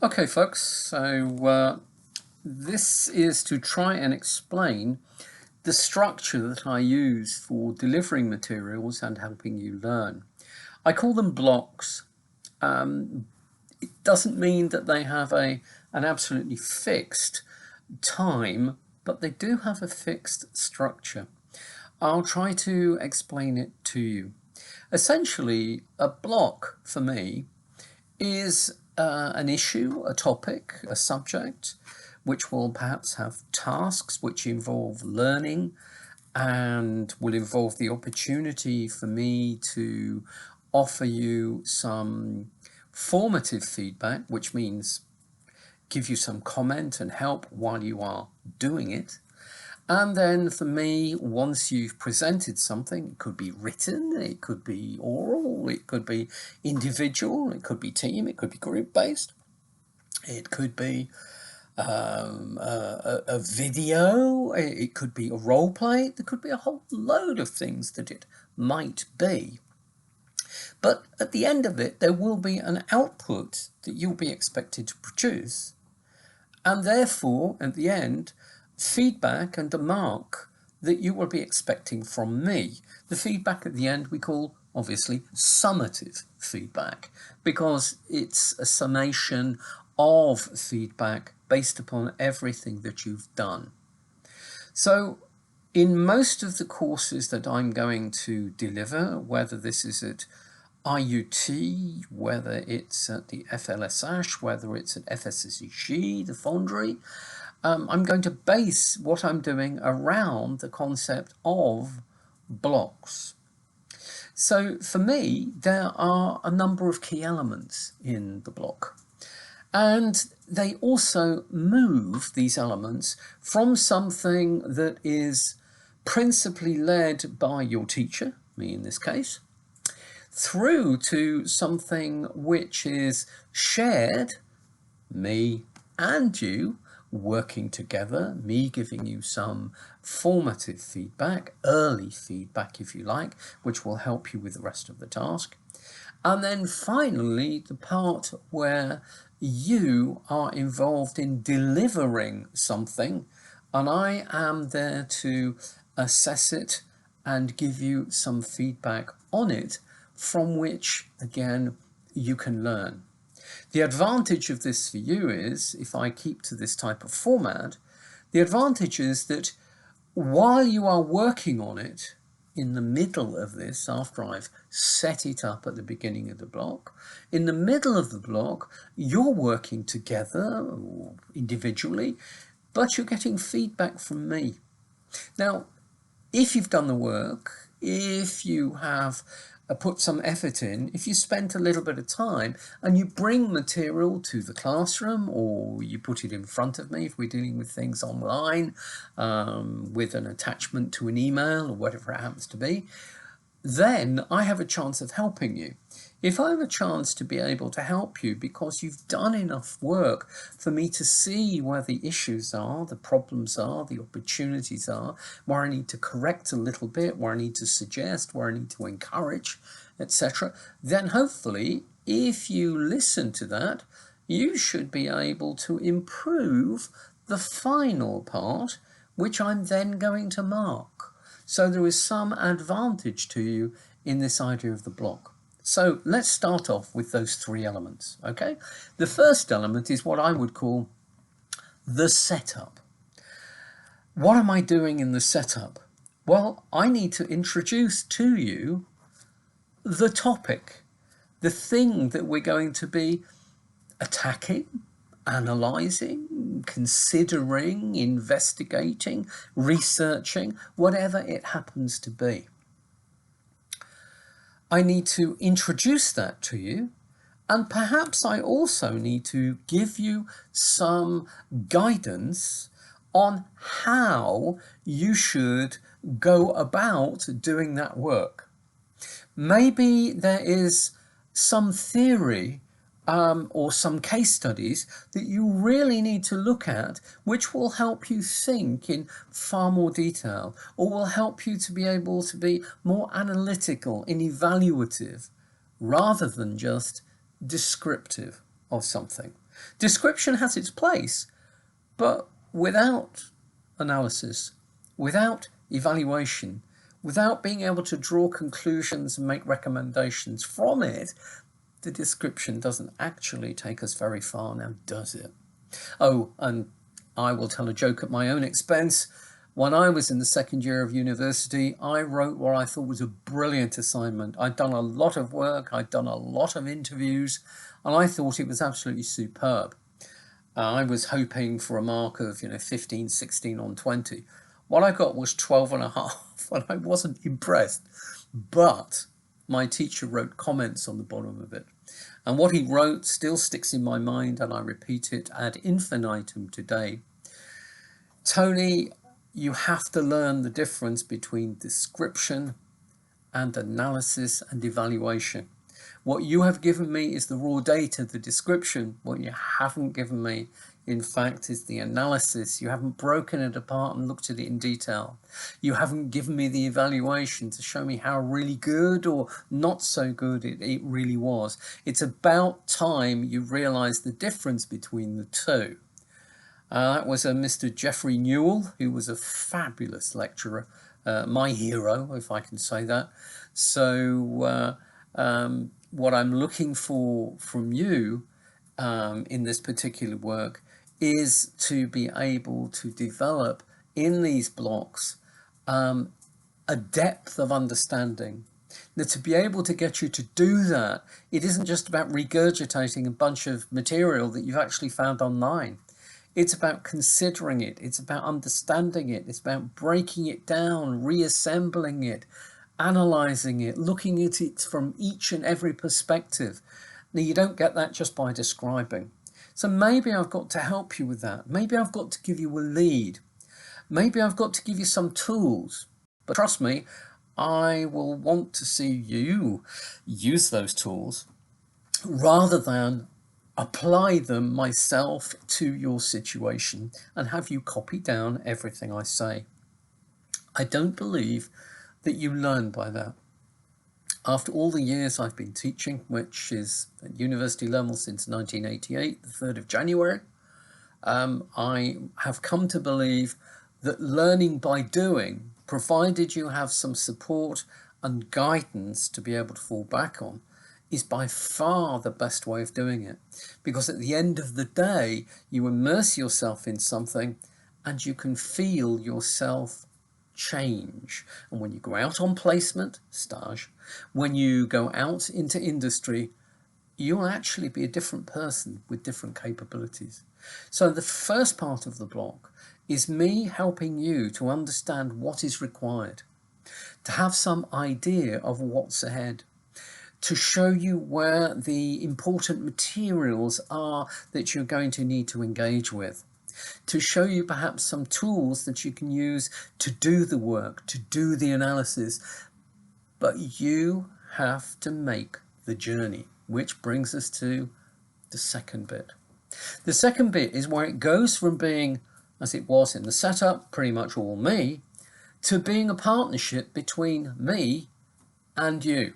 Okay, folks, so this is to try and explain the structure that I use for delivering materials and helping you learn. I call them blocks. It doesn't mean that they have an absolutely fixed time, but they do have a fixed structure. I'll try to explain it to you. Essentially, a block for me is an issue, a topic, a subject, which will perhaps have tasks which involve learning and will involve the opportunity for me to offer you some formative feedback, which means give you some comment and help while you are doing it. And then for me, once you've presented something, it could be written, it could be oral, it could be individual, it could be team, it could be group based, it could be a video, it could be a role play, there could be a whole load of things that it might be. But at the end of it, there will be an output that you'll be expected to produce. And therefore, at the end, feedback and a mark that you will be expecting from me. The feedback at the end we call, obviously, summative feedback, because it's a summation of feedback based upon everything that you've done. So in most of the courses that I'm going to deliver, whether this is at IUT, whether it's at the FLSH, whether it's at FSSEG, the Foundry, I'm going to base what I'm doing around the concept of blocks. So for me, there are a number of key elements in the block. And they also move these elements from something that is principally led by your teacher, me in this case, through to something which is shared, me and you, working together, me giving you some formative feedback, early feedback if you like, which will help you with the rest of the task. And then finally, the part where you are involved in delivering something, and I am there to assess it and give you some feedback on it, from which, again, you can learn. The advantage of this for you is, if I keep to this type of format, the advantage is that while you are working on it, in the middle of this, after I've set it up at the beginning of the block, in the middle of the block, you're working together or individually, but you're getting feedback from me. Now, if you've done the work, if you have put some effort in, if you spent a little bit of time and you bring material to the classroom or you put it in front of me, if we're dealing with things online, with an attachment to an email or whatever it happens to be, then I have a chance of helping you. If I have a chance to be able to help you because you've done enough work for me to see where the issues are, the problems are, the opportunities are, where I need to correct a little bit, where I need to suggest, where I need to encourage, etc., then hopefully, if you listen to that, you should be able to improve the final part, which I'm then going to mark. So there is some advantage to you in this idea of the block. So let's start off with those three elements, okay? The first element is what I would call the setup. What am I doing in the setup? Well, I need to introduce to you the topic, the thing that we're going to be attacking, analysing, considering, investigating, researching, whatever it happens to be. I need to introduce that to you, and perhaps I also need to give you some guidance on how you should go about doing that work. Maybe there is some theory or some case studies that you really need to look at, which will help you think in far more detail, or will help you to be able to be more analytical and evaluative, rather than just descriptive of something. Description has its place, but without analysis, without evaluation, without being able to draw conclusions and make recommendations from it, the description doesn't actually take us very far now, does it? Oh, and I will tell a joke at my own expense. When I was in the second year of university, I wrote what I thought was a brilliant assignment. I'd done a lot of work, I'd done a lot of interviews, and I thought it was absolutely superb. I was hoping for a mark of, 15, 16 on 20. What I got was 12 and a half, and I wasn't impressed. But my teacher wrote comments on the bottom of it. And what he wrote still sticks in my mind, and I repeat it ad infinitum today. Tony, you have to learn the difference between description and analysis and evaluation. What you have given me is the raw data, the description. What you haven't given me, in fact, is the analysis. You haven't broken it apart and looked at it in detail. You haven't given me the evaluation to show me how really good or not so good it really was. It's about time you realize the difference between the two. That was a Mr. Geoffrey Newell, who was a fabulous lecturer, my hero, if I can say that. So what I'm looking for from you in this particular work is to be able to develop in these blocks a depth of understanding. Now, to be able to get you to do that, it isn't just about regurgitating a bunch of material that you've actually found online. It's about considering it. It's about understanding it. It's about breaking it down, reassembling it, analysing it, looking at it from each and every perspective. Now, you don't get that just by describing. So maybe I've got to help you with that. Maybe I've got to give you a lead. Maybe I've got to give you some tools. But trust me, I will want to see you use those tools rather than apply them myself to your situation and have you copy down everything I say. I don't believe that you learn by that. After all the years I've been teaching, which is at university level since 1988, the 3rd of January, I have come to believe that learning by doing, provided you have some support and guidance to be able to fall back on, is by far the best way of doing it. Because at the end of the day, you immerse yourself in something and you can feel yourself change. And when you go out on placement, stage, when you go out into industry, you'll actually be a different person with different capabilities. So the first part of the block is me helping you to understand what is required, to have some idea of what's ahead, to show you where the important materials are that you're going to need to engage with, to show you perhaps some tools that you can use to do the work, to do the analysis. But you have to make the journey, which brings us to the second bit. The second bit is where it goes from being, as it was in the setup, pretty much all me, to being a partnership between me and you.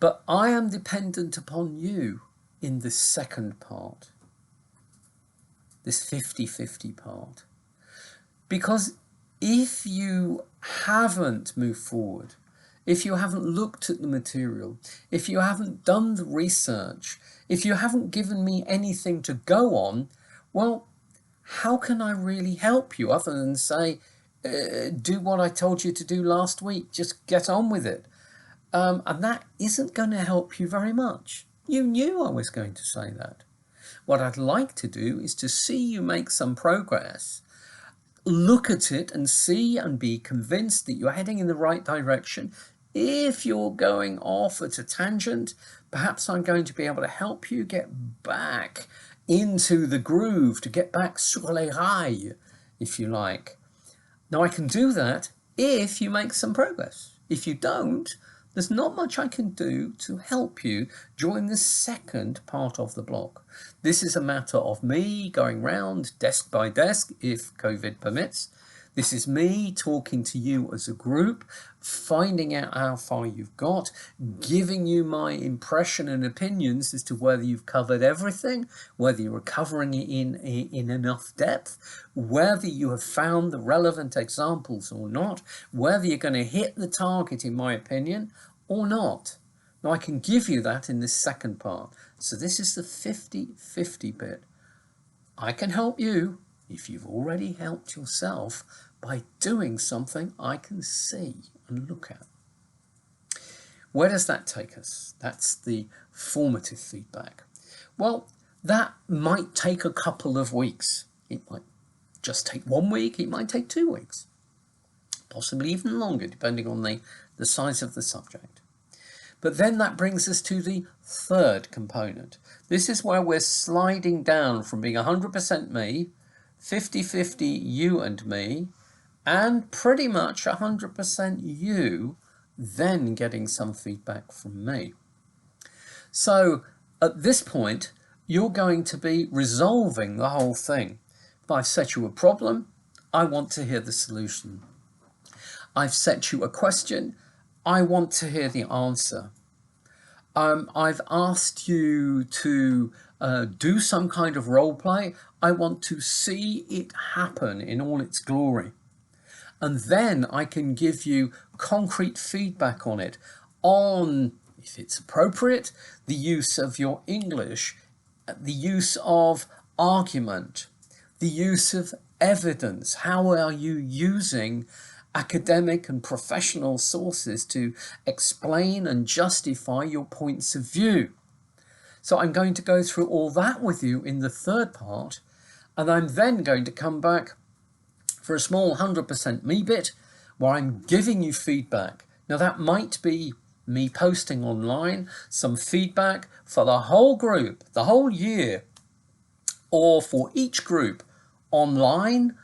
But I am dependent upon you in this second part, this 50-50 part. Because if you haven't moved forward, if you haven't looked at the material, if you haven't done the research, if you haven't given me anything to go on, well, how can I really help you other than say, do what I told you to do last week, just get on with it. And that isn't going to help you very much. You knew I was going to say that. What I'd like to do is to see you make some progress, look at it and see and be convinced that you're heading in the right direction. If you're going off at a tangent, perhaps I'm going to be able to help you get back into the groove, to get back sur les rails, if you like. Now, I can do that if you make some progress. If you don't, there's not much I can do to help you during the second part of the block. This is a matter of me going round desk by desk, if COVID permits, This is me talking to you as a group, finding out how far you've got, giving you my impression and opinions as to whether you've covered everything, whether you're covering it in enough depth, whether you have found the relevant examples or not, whether you're going to hit the target, in my opinion, or not. Now, I can give you that in this second part. So this is the 50-50 bit. I can help you if you've already helped yourself by doing something I can see and look at. Where does that take us? That's the formative feedback. Well, that might take a couple of weeks. It might just take 1 week. It might take 2 weeks, possibly even longer, depending on the size of the subject. But then that brings us to the third component. This is where we're sliding down from being 100% me, 50-50 you and me, and pretty much 100% you, then getting some feedback from me. So at this point, you're going to be resolving the whole thing. If I've set you a problem, I want to hear the solution. I've set you a question, I want to hear the answer. I've asked you to do some kind of role play. I want to see it happen in all its glory. And then I can give you concrete feedback on it, on, if it's appropriate, the use of your English, the use of argument, the use of evidence. How are you using academic and professional sources to explain and justify your points of view? So I'm going to go through all that with you in the third part, and I'm then going to come back for a small 100% me bit where I'm giving you feedback. Now that might be me posting online some feedback for the whole group, the whole year, or for each group online,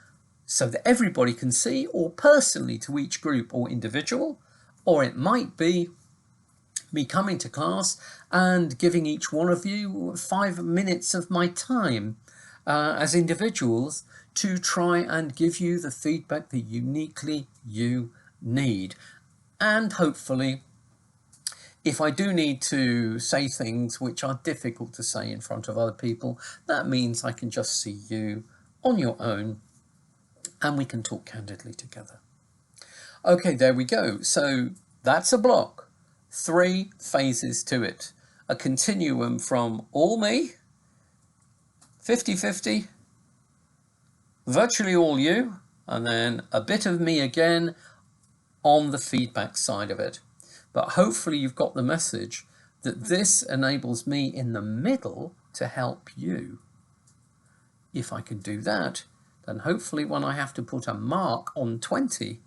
so that everybody can see, or personally to each group or individual, or it might be me coming to class and giving each one of you 5 minutes of my time as individuals to try and give you the feedback that uniquely you need. And hopefully, if I do need to say things which are difficult to say in front of other people, that means I can just see you on your own and we can talk candidly together. Okay, there we go. So that's a block. 3 phases to it. A continuum from all me, 50-50, virtually all you, and then a bit of me again on the feedback side of it. But hopefully you've got the message that this enables me in the middle to help you. If I can do that, then hopefully when I have to put a mark on 20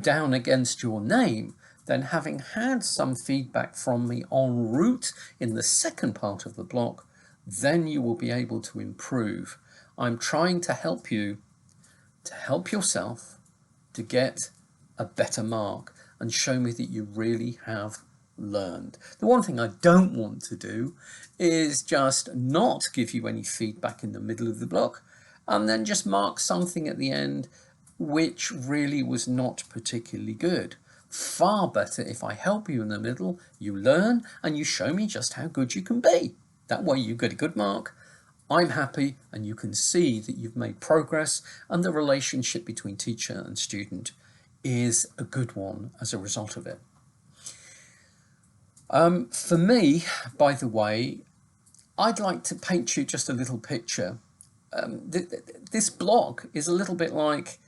down against your name, then having had some feedback from me en route in the second part of the block, then you will be able to improve. I'm trying to help you to help yourself to get a better mark and show me that you really have learned. The one thing I don't want to do is just not give you any feedback in the middle of the block and then just mark something at the end which really was not particularly good. Far better if I help you in the middle, you learn, and you show me just how good you can be. That way you get a good mark, I'm happy, and you can see that you've made progress, and the relationship between teacher and student is a good one as a result of it. For me, by the way, I'd like to paint you just a little picture. This block is a little bit like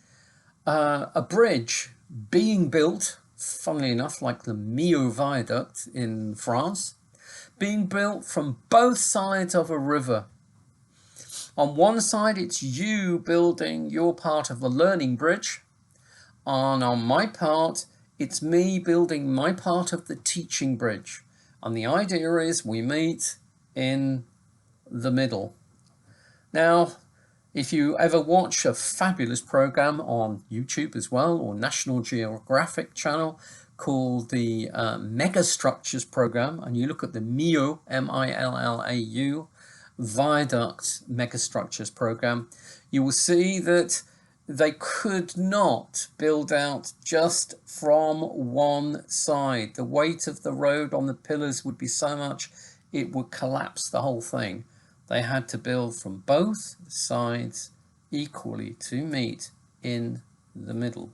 a bridge being built, funnily enough, like the Millau Viaduct in France, being built from both sides of a river. On one side, it's you building your part of the learning bridge, and on my part, it's me building my part of the teaching bridge. And the idea is we meet in the middle. Now, if you ever watch a fabulous program on YouTube as well, or National Geographic channel, called the Megastructures program, and you look at the Millau, M-I-L-L-A-U, Viaduct Megastructures program, you will see that they could not build out just from one side. The weight of the road on the pillars would be so much it would collapse the whole thing. They had to build from both sides equally to meet in the middle.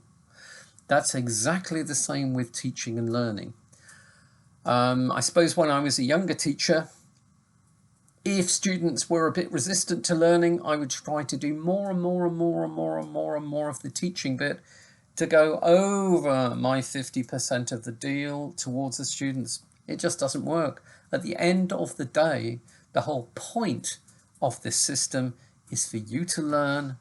That's exactly the same with teaching and learning. I suppose when I was a younger teacher, if students were a bit resistant to learning, I would try to do more and more and more and more and more and more of the teaching bit to go over my 50% of the deal towards the students. It just doesn't work. At the end of the day, the whole point of this system is for you to learn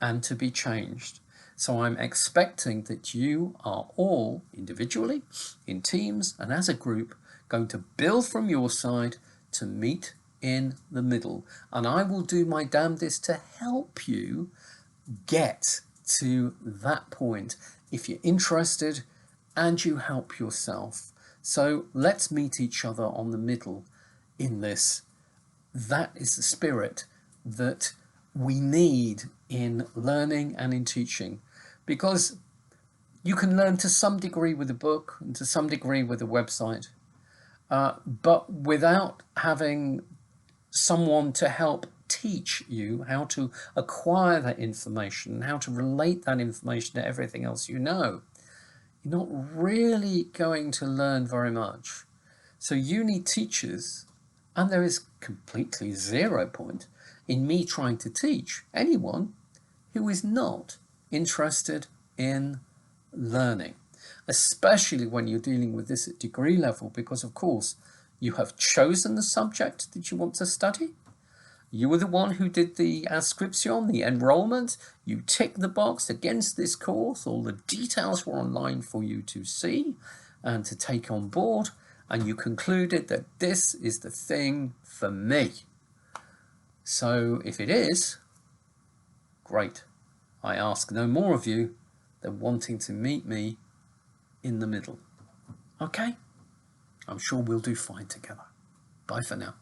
and to be changed. So I'm expecting that you are all individually, in teams, and as a group, going to build from your side to meet in the middle. And I will do my damnedest to help you get to that point if you're interested and you help yourself. So let's meet each other on the middle in this. That is the spirit that we need in learning and in teaching, because you can learn to some degree with a book and to some degree with a website, but without having someone to help teach you how to acquire that information and how to relate that information to everything else you know, you're not really going to learn very much. So you need teachers, and there is completely zero point in me trying to teach anyone who is not interested in learning, especially when you're dealing with this at degree level, because of course you have chosen the subject that you want to study. You were the one who did the inscription, the enrollment. You ticked the box against this course. All the details were online for you to see and to take on board. And you concluded that this is the thing for me. So if it is, great. I ask no more of you than wanting to meet me in the middle. Okay? I'm sure we'll do fine together. Bye for now.